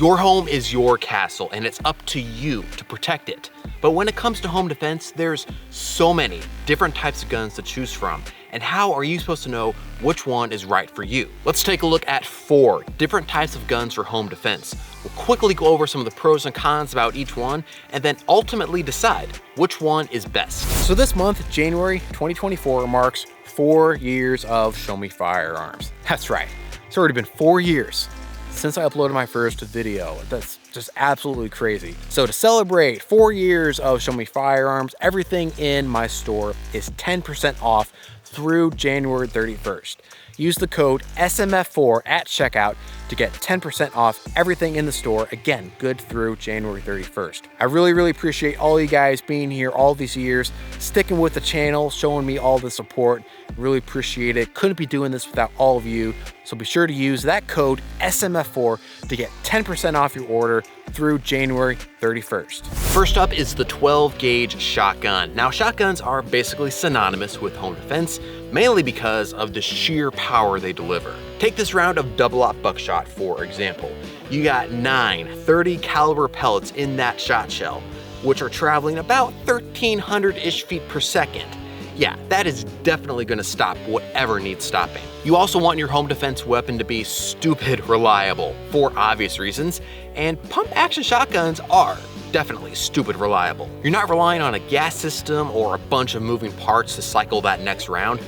Your home is your castle, and it's up to you to protect it. But when it comes to home defense, there's so many different types of guns to choose from. And how are you supposed to know which one is right for you? Let's take a look at 4 different types of guns for home defense. We'll quickly go over some of the pros and cons about each one, and then ultimately decide which one is best. So this month, January 2024, marks 4 years of Show Me Firearms. That's right, it's already been 4 years since I uploaded my first video. That's just absolutely crazy. So to celebrate 4 years of Show Me Firearms, everything in my store is 10% off through January 31st. Use the code SMF4 at checkout to get 10% off everything in the store. Again, good through January 31st. I really appreciate all you guys being here all these years, sticking with the channel, showing me all the support. Really appreciate it. Couldn't be doing this without all of you. So be sure to use that code SMF4 to get 10% off your order through January 31st. First up is the 12 gauge shotgun. Now, shotguns are basically synonymous with home defense, mainly because of the sheer power they deliver. Take this round of double-aught buckshot, for example. You got 9 .30 caliber pellets in that shot shell, which are traveling about 1,300-ish feet per second. Yeah, that is definitely gonna stop whatever needs stopping. You also want your home defense weapon to be stupid reliable, for obvious reasons, and pump-action shotguns are definitely stupid reliable. You're not relying on a gas system or a bunch of moving parts to cycle that next round.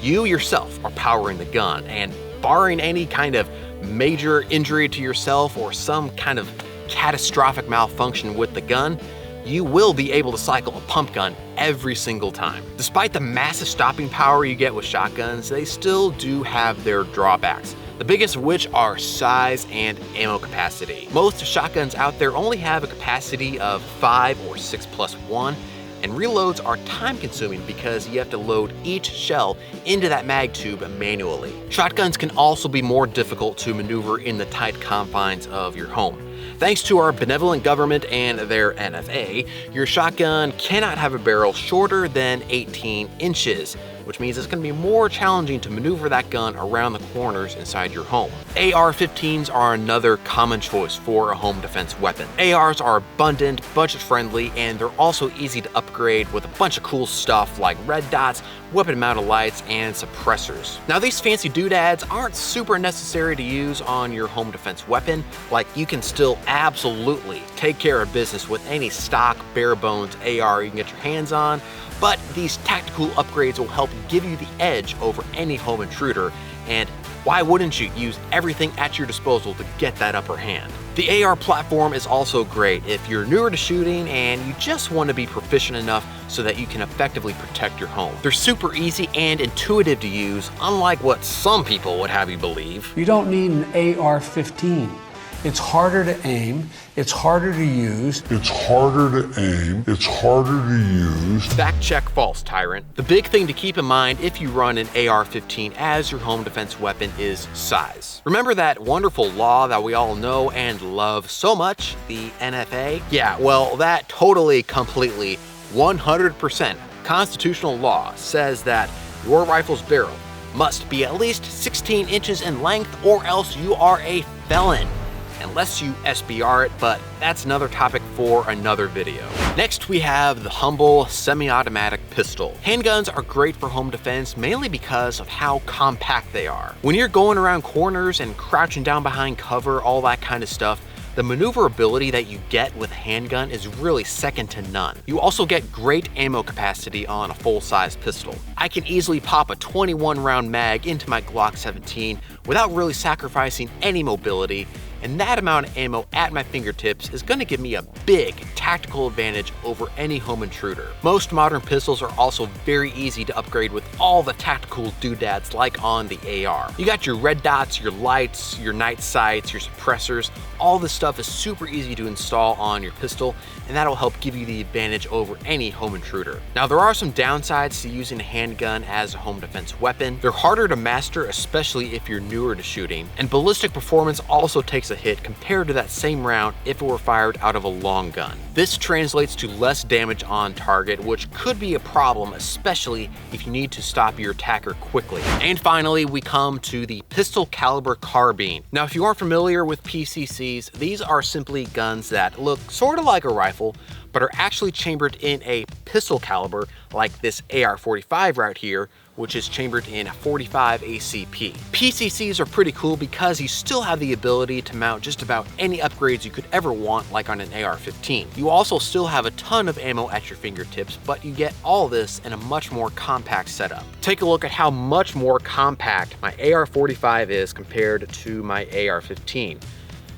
You yourself are powering the gun, and barring any kind of major injury to yourself or some kind of catastrophic malfunction with the gun, you will be able to cycle a pump gun every single time. Despite the massive stopping power you get with shotguns, they still do have their drawbacks. The biggest of which are size and ammo capacity. Most shotguns out there only have a capacity of 5 or 6+1, and reloads are time consuming because you have to load each shell into that mag tube manually. Shotguns can also be more difficult to maneuver in the tight confines of your home. Thanks to our benevolent government and their NFA, your shotgun cannot have a barrel shorter than 18 inches, which means it's going to be more challenging to maneuver that gun around the corners inside your home. AR-15s are another common choice for a home defense weapon. ARs are abundant, budget-friendly, and they're also easy to upgrade with a bunch of cool stuff like red dots, weapon-mounted lights, and suppressors. Now, these fancy doodads aren't super necessary to use on your home defense weapon. Like, you can still absolutely take care of business with any stock, bare-bones AR you can get your hands on, but these tactical upgrades will help give you the edge over any home intruder, and why wouldn't you use everything at your disposal to get that upper hand? The AR platform is also great if you're newer to shooting and you just want to be proficient enough so that you can effectively protect your home. They're super easy and intuitive to use, unlike what some people would have you believe. You don't need an AR-15. It's harder to aim, it's harder to use. It's harder to aim, it's harder to use. Fact check false, Tyrant. The big thing to keep in mind if you run an AR-15 as your home defense weapon is size. Remember that wonderful law that we all know and love so much, the NFA? Yeah, well, that totally, completely, 100% constitutional law says that your rifle's barrel must be at least 16 inches in length or else you are a felon. Unless you SBR it, but that's another topic for another video. Next, we have the humble semi-automatic pistol. Handguns are great for home defense mainly because of how compact they are. When you're going around corners and crouching down behind cover, all that kind of stuff, the maneuverability that you get with a handgun is really second to none. You also get great ammo capacity on a full-size pistol. I can easily pop a 21 round mag into my Glock 17 without really sacrificing any mobility, and that amount of ammo at my fingertips is going to give me a big tactical advantage over any home intruder. Most modern pistols are also very easy to upgrade with all the tactical doodads like on the AR. You got your red dots, your lights, your night sights, your suppressors. All this stuff is super easy to install on your pistol, and that'll help give you the advantage over any home intruder. Now, there are some downsides to using a handgun as a home defense weapon. They're harder to master, especially if you're newer to shooting, and ballistic performance also takes a a hit compared to that same round if it were fired out of a long gun. This translates to less damage on target, which could be a problem, especially if you need to stop your attacker quickly. And finally, we come to the pistol caliber carbine. Now, if you aren't familiar with PCCs, these are simply guns that look sort of like a rifle, but are actually chambered in a pistol caliber like this AR-45 right here, which is chambered in 45 ACP. PCCs are pretty cool because you still have the ability to mount just about any upgrades you could ever want, like on an AR-15. You also still have a ton of ammo at your fingertips, but you get all this in a much more compact setup. Take a look at how much more compact my AR-45 is compared to my AR-15.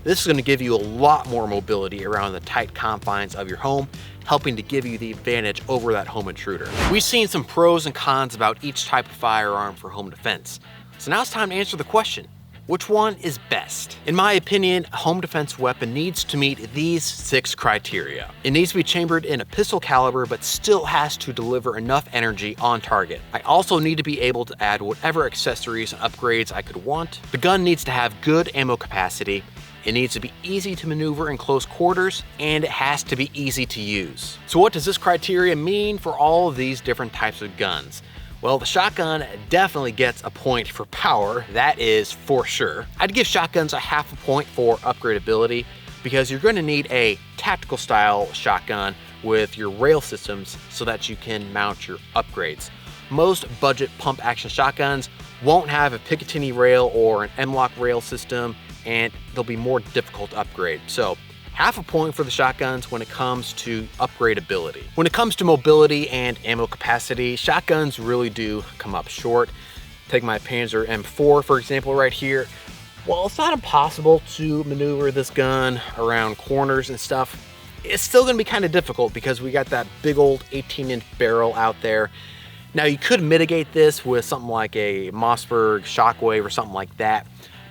This is going to give you a lot more mobility around the tight confines of your home, helping to give you the advantage over that home intruder. We've seen some pros and cons about each type of firearm for home defense. So now it's time to answer the question, which one is best? In my opinion, a home defense weapon needs to meet these 6 criteria. It needs to be chambered in a pistol caliber, but still has to deliver enough energy on target. I also need to be able to add whatever accessories and upgrades I could want. The gun needs to have good ammo capacity. It needs to be easy to maneuver in close quarters, and it has to be easy to use. So what does this criteria mean for all of these different types of guns? Well, the shotgun definitely gets a point for power, that is for sure. I'd give shotguns a half a point for upgradability because you're going to need a tactical style shotgun with your rail systems so that you can mount your upgrades. Most budget pump action shotguns won't have a Picatinny rail or an M-LOK rail system, and they'll be more difficult to upgrade. So half a point for the shotguns when it comes to upgradability. When it comes to mobility and ammo capacity, shotguns really do come up short. Take my Panzer M4, for example, right here. Well, it's not impossible to maneuver this gun around corners and stuff. It's still gonna be kind of difficult because we got that big old 18-inch barrel out there. Now, you could mitigate this with something like a Mossberg Shockwave or something like that.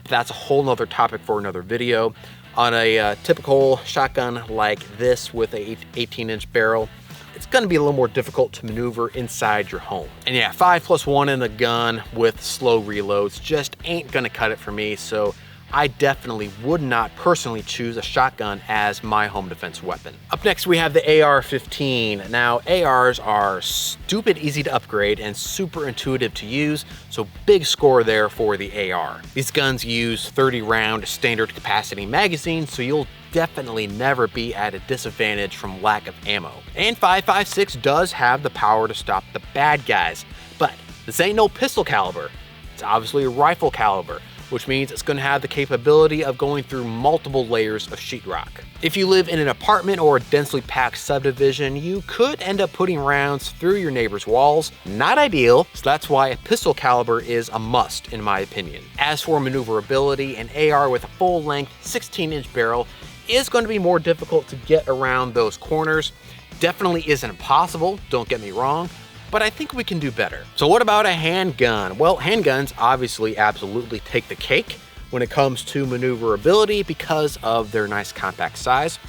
That's a whole nother topic for another video. On a typical shotgun like this with a 18-inch barrel, it's gonna be a little more difficult to maneuver inside your home. And yeah, 5+1 in the gun with slow reloads just ain't gonna cut it for me, so I definitely would not personally choose a shotgun as my home defense weapon. Up next, we have the AR-15. Now, ARs are stupid easy to upgrade and super intuitive to use, so big score there for the AR. These guns use 30-round standard capacity magazines, so you'll definitely never be at a disadvantage from lack of ammo. And 5.56 does have the power to stop the bad guys, but this ain't no pistol caliber. It's obviously a rifle caliber, which means it's going to have the capability of going through multiple layers of sheetrock. If you live in an apartment or a densely packed subdivision, you could end up putting rounds through your neighbor's walls. Not ideal, so that's why a pistol caliber is a must in my opinion. As for maneuverability, an AR with a full-length 16-inch barrel is going to be more difficult to get around those corners. Definitely isn't impossible, don't get me wrong, but I think we can do better. So what about a handgun? Well, handguns obviously absolutely take the cake when it comes to maneuverability because of their nice compact size.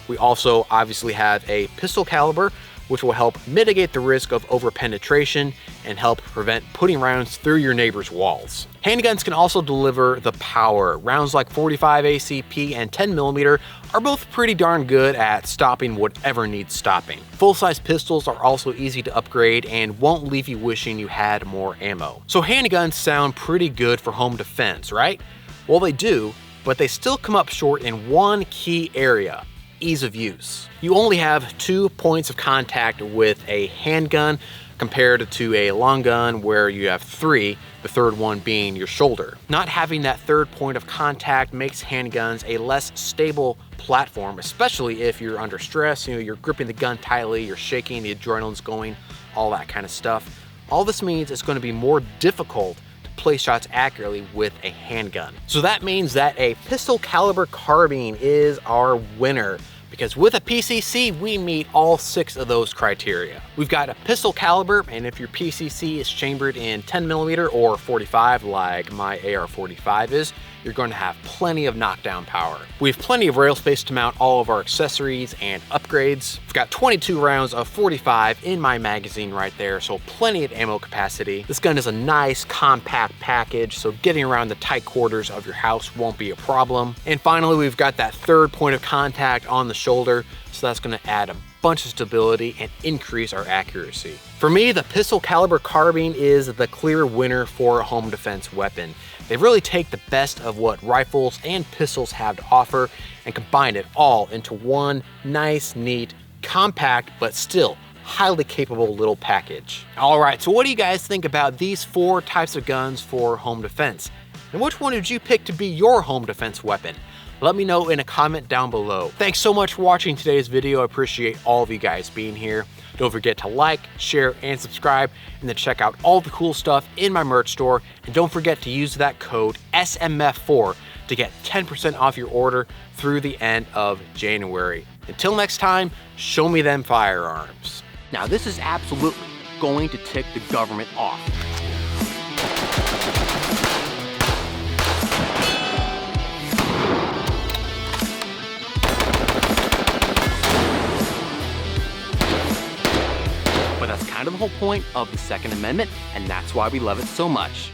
We also obviously have a pistol caliber, which will help mitigate the risk of over-penetration and help prevent putting rounds through your neighbor's walls. Handguns can also deliver the power. Rounds like 45 ACP and 10mm are both pretty darn good at stopping whatever needs stopping. Full-size pistols are also easy to upgrade and won't leave you wishing you had more ammo. So handguns sound pretty good for home defense, right? Well, they do, but they still come up short in one key area: ease of use. You only have 2 points of contact with a handgun compared to a long gun where you have 3, the third one being your shoulder. Not having that third point of contact makes handguns a less stable platform, especially if you're under stress. You're gripping the gun tightly, you're shaking, the adrenaline's going, all that kind of stuff. All this means it's going to be more difficult to place shots accurately with a handgun. So that means that a pistol caliber carbine is our winner, because with a PCC, we meet all 6 of those criteria. We've got a pistol caliber, and if your PCC is chambered in 10mm or 45 like my AR-45 is, you're going to have plenty of knockdown power. We have plenty of rail space to mount all of our accessories and upgrades. I've got 22 rounds of 45 in my magazine right there, so plenty of ammo capacity. This gun is a nice compact package, so getting around the tight quarters of your house won't be a problem. And finally, we've got that third point of contact on the shoulder, so that's going to add a bunch of stability and increase our accuracy. For me, the pistol caliber carbine is the clear winner for a home defense weapon. They really take the best of what rifles and pistols have to offer and combine it all into one nice, neat, compact, but still highly capable little package. All right, so what do you guys think about these 4 types of guns for home defense? And which one did you pick to be your home defense weapon? Let me know in a comment down below. Thanks so much for watching today's video. I appreciate all of you guys being here. Don't forget to like, share, and subscribe, and then check out all the cool stuff in my merch store. And don't forget to use that code SMF4 to get 10% off your order through the end of January. Until next time, show me them firearms. Now this is absolutely going to tick the government off. But that's kind of the whole point of the Second Amendment, and that's why we love it so much.